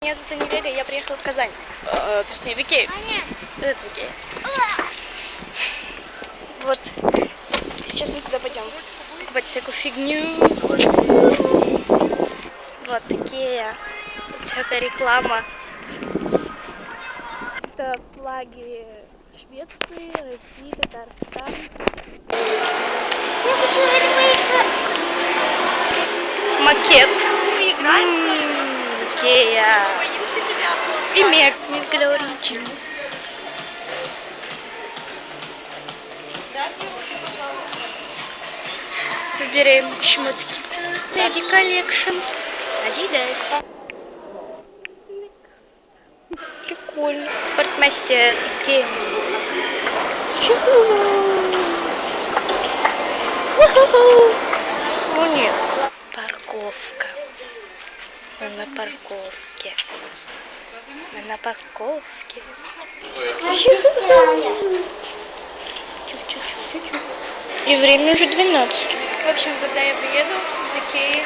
Меня зовут Невега, я приехала в Казань. Точнее, в Икею. Это в Икее. Вот. Сейчас мы туда пойдем покупать всякую фигню. Вот Икея. Тут всякая реклама. Это флаги Швеции, России, Татарстан. Макет. Поиграем, что ли? Икея. Боимся тебя. И Мег. Мег Origins. Да, девушка, пожалуйста. Выбираем шмотки. Lady Collection. Adidas. Прикольно. Спортмастер Икея. Ну нет. Парковка. Мы на парковке. Мы на парковке. Чуть-чуть. И время уже 12. В общем, когда я приеду из Икеи,